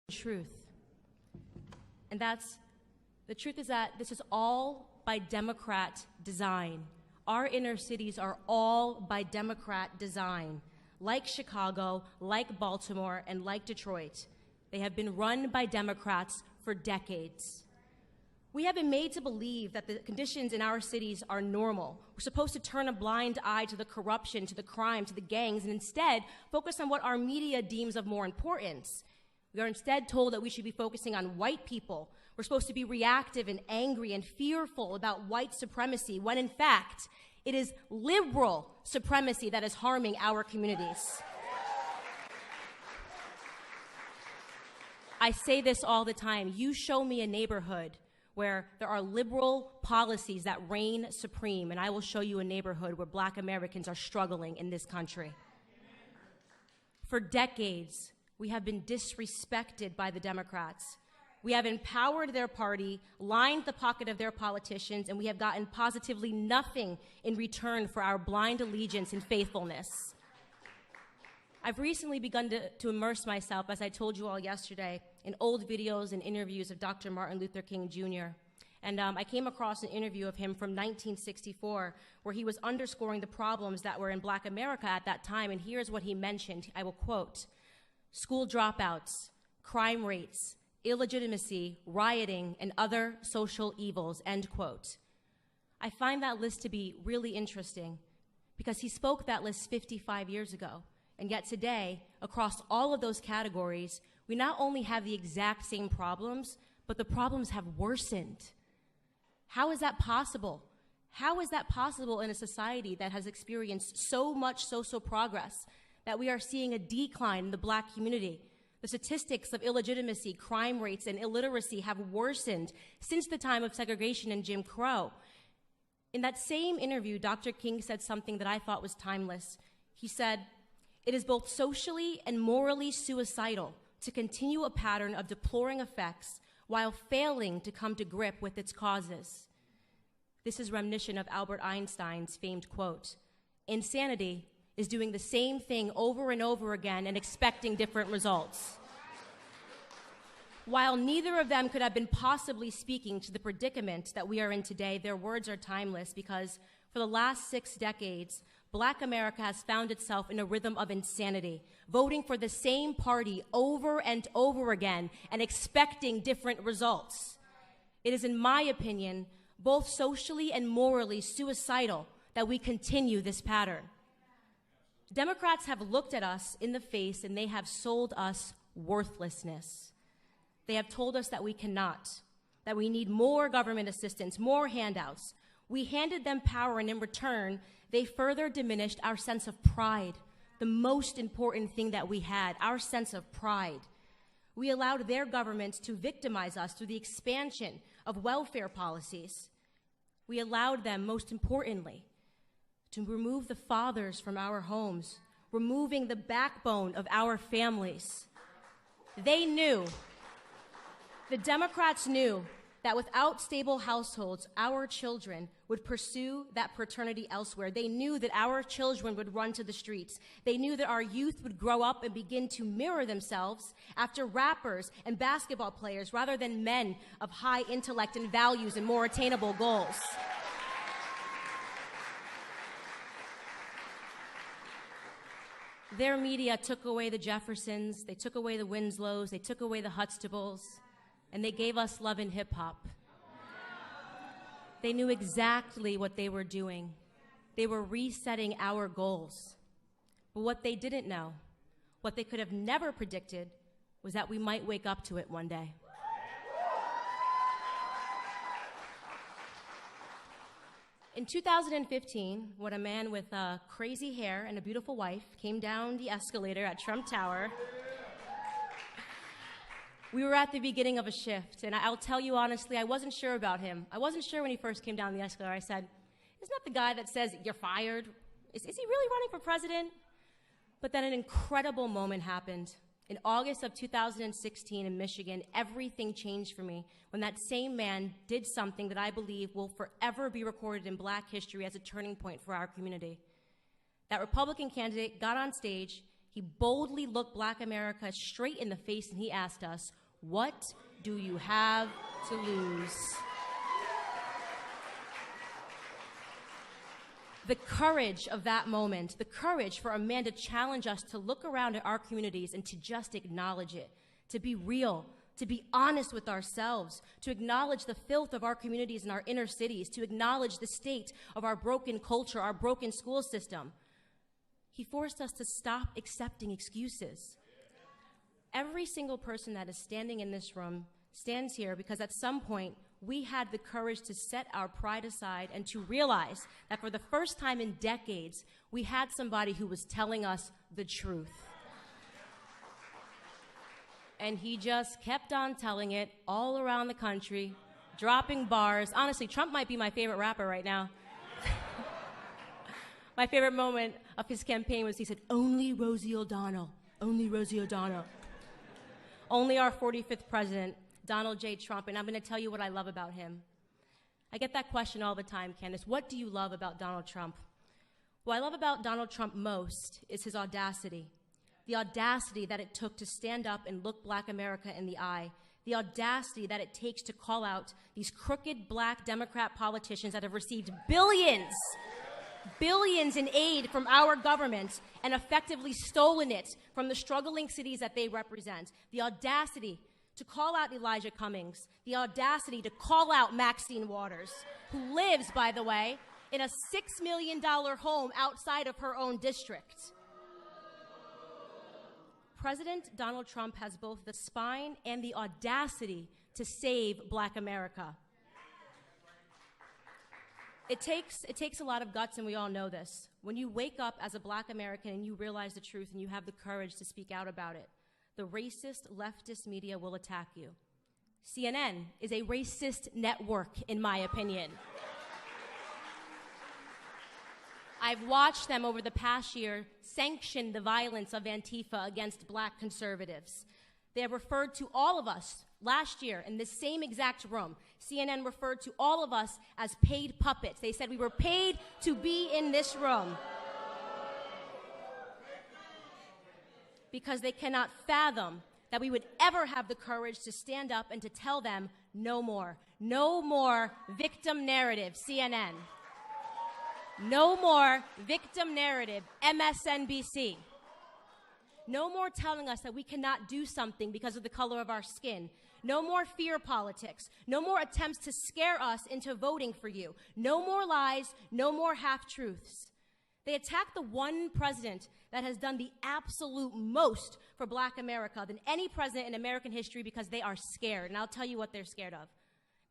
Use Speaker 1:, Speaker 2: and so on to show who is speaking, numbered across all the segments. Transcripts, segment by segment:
Speaker 1: truth. And the truth is that this is all by Democrat design. Our inner cities are all by Democrat design. Like Chicago, like Baltimore, and like Detroit, they have been run by Democrats for decades. We have been made to believe that the conditions in our cities are normal. We're supposed to turn a blind eye to the corruption, to the crime, to the gangs, and instead focus on what our media deems of more importance. We are instead told that we should be focusing on white people. We're supposed to be reactive and angry and fearful about white supremacy, when in fact, it is liberal supremacy that is harming our communities. I say this all the time. You show me a neighborhood where there are liberal policies that reign supreme, and I will show you a neighborhood where Black Americans are struggling in this country. For decades, we have been disrespected by the Democrats. We have empowered their party, lined the pocket of their politicians, and we have gotten positively nothing in return for our blind allegiance and faithfulness. I've recently begun to immerse myself, as I told you all yesterday, in old videos and interviews of Dr. Martin Luther King Jr. And I came across an interview of him from 1964 where he was underscoring the problems that were in Black America at that time, and here's what he mentioned. I will quote: school dropouts, crime rates, illegitimacy, rioting, and other social evils, end quote. I find that list to be really interesting because he spoke that list 55 years ago. And yet today, across all of those categories, we not only have the exact same problems, but the problems have worsened. How is that possible? How is that possible in a society that has experienced so much social progress that we are seeing a decline in the Black community? The statistics of illegitimacy, crime rates, and illiteracy have worsened since the time of segregation and Jim Crow. In that same interview, Dr. King said something that I thought was timeless. He said, "It is both socially and morally suicidal to continue a pattern of deploring effects while failing to come to grip with its causes." This is reminiscent of Albert Einstein's famed quote, "Insanity is doing the same thing over and over again and expecting different results." While neither of them could have been possibly speaking to the predicament that we are in today, their words are timeless because for the last 6 decades, Black America has found itself in a rhythm of insanity, voting for the same party over and over again and expecting different results. It is, in my opinion, both socially and morally suicidal that we continue this pattern. Democrats have looked at us in the face and they have sold us worthlessness. They have told us that we cannot, that we need more government assistance, more handouts. We handed them power, and in return, they further diminished our sense of pride, the most important thing that we had, our sense of pride. We allowed their government to victimize us through the expansion of welfare policies. We allowed them, most importantly, to remove the fathers from our homes, removing the backbone of our families. They knew, the Democrats knew, that without stable households, our children would pursue that paternity elsewhere. They knew that our children would run to the streets. They knew that our youth would grow up and begin to mirror themselves after rappers and basketball players rather than men of high intellect and values and more attainable goals. Their media took away the Jeffersons, they took away the Winslows, they took away the Huxtables, and they gave us love and hip-hop. They knew exactly what they were doing. They were resetting our goals. But what they didn't know, what they could have never predicted, was that we might wake up to it one day. In 2015, when a man with crazy hair and a beautiful wife came down the escalator at Trump Tower, we were at the beginning of a shift, and I'll tell you honestly, I wasn't sure about him. I wasn't sure when he first came down the escalator. I said, isn't that the guy that says, you're fired? Is he really running for president? But then an incredible moment happened. In August of 2016 in Michigan, everything changed for me when that same man did something that I believe will forever be recorded in Black history as a turning point for our community. That Republican candidate got on stage, he boldly looked Black America straight in the face, and he asked us, What do you have to lose? The courage of that moment, the courage for a man to challenge us to look around at our communities and to just acknowledge it, to be real, to be honest with ourselves, to acknowledge the filth of our communities and our inner cities, to acknowledge the state of our broken culture, our broken school system. He forced us to stop accepting excuses. Every single person that is standing in this room stands here because at some point we had the courage to set our pride aside and to realize that for the first time in decades, we had somebody who was telling us the truth. And he just kept on telling it all around the country, dropping bars. Honestly, Trump might be my favorite rapper right now. My favorite moment of his campaign was he said, "Only Rosie O'Donnell, only Rosie O'Donnell." Only our 45th president, Donald J. Trump, and I'm going to tell you what I love about him. I get that question all the time, Candace. What do you love about Donald Trump? What I love about Donald Trump most is his audacity. The audacity that it took to stand up and look Black America in the eye. The audacity that it takes to call out these crooked Black Democrat politicians that have received billions in aid from our government and effectively stolen it from the struggling cities that they represent. The audacity to call out Elijah Cummings, the audacity to call out Maxine Waters, who lives, by the way, in a $6 million home outside of her own district. President Donald Trump has both the spine and the audacity to save Black America. It takes a lot of guts, and we all know this. When you wake up as a Black American and you realize the truth and you have the courage to speak out about it, the racist leftist media will attack you. CNN is a racist network, in my opinion. I've watched them over the past year sanction the violence of Antifa against Black conservatives. They have referred to all of us last year in the same exact room. CNN referred to all of us as paid puppets. They said we were paid to be in this room. Because they cannot fathom that we would ever have the courage to stand up and to tell them no more. No more victim narrative, CNN. No more victim narrative, MSNBC. No more telling us that we cannot do something because of the color of our skin. No more fear politics. No more attempts to scare us into voting for you. No more lies. No more half-truths. They attack the one president that has done the absolute most for Black America than any president in American history because they are scared. And I'll tell you what they're scared of.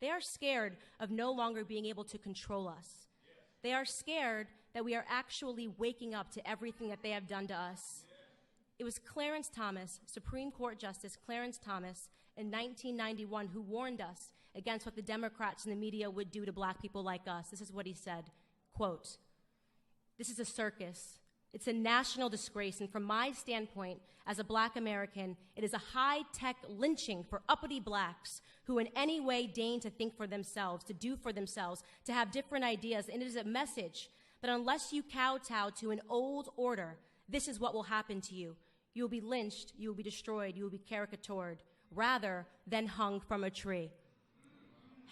Speaker 1: They are scared of no longer being able to control us. They are scared that we are actually waking up to everything that they have done to us. It was Clarence Thomas, Supreme Court Justice Clarence Thomas, in 1991 who warned us against what the Democrats and the media would do to Black people like us. This is what he said, quote, "This is a circus. It's a national disgrace, and from my standpoint as a Black American, it is a high-tech lynching for uppity Blacks who in any way deign to think for themselves, to do for themselves, to have different ideas, and it is a message that unless you kowtow to an old order, this is what will happen to you. You will be lynched, you will be destroyed, you will be caricatured, rather than hung from a tree."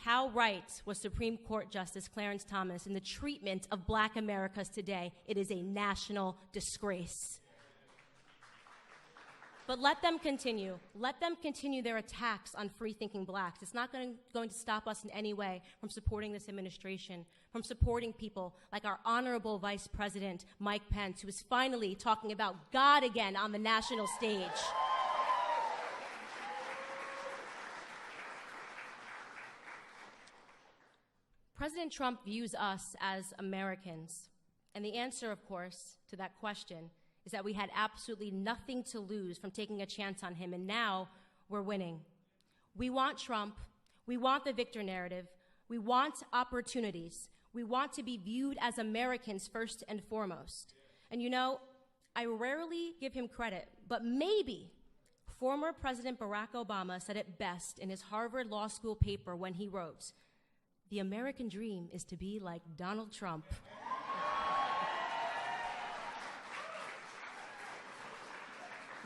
Speaker 1: How right was Supreme Court Justice Clarence Thomas in the treatment of Black Americans today? It is a national disgrace. But let them continue. Let them continue their attacks on free-thinking Blacks. It's not going to stop us in any way from supporting this administration, from supporting people like our honorable Vice President, Mike Pence, who is finally talking about God again on the national stage. President Trump views us as Americans. And the answer, of course, to that question is that we had absolutely nothing to lose from taking a chance on him, and now we're winning. We want Trump. We want the victor narrative. We want opportunities. We want to be viewed as Americans first and foremost. And you know, I rarely give him credit, but maybe former President Barack Obama said it best in his Harvard Law School paper when he wrote, "The American dream is to be like Donald Trump."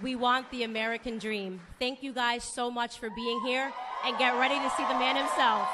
Speaker 1: We want the American dream. Thank you guys so much for being here, and get ready to see the man himself.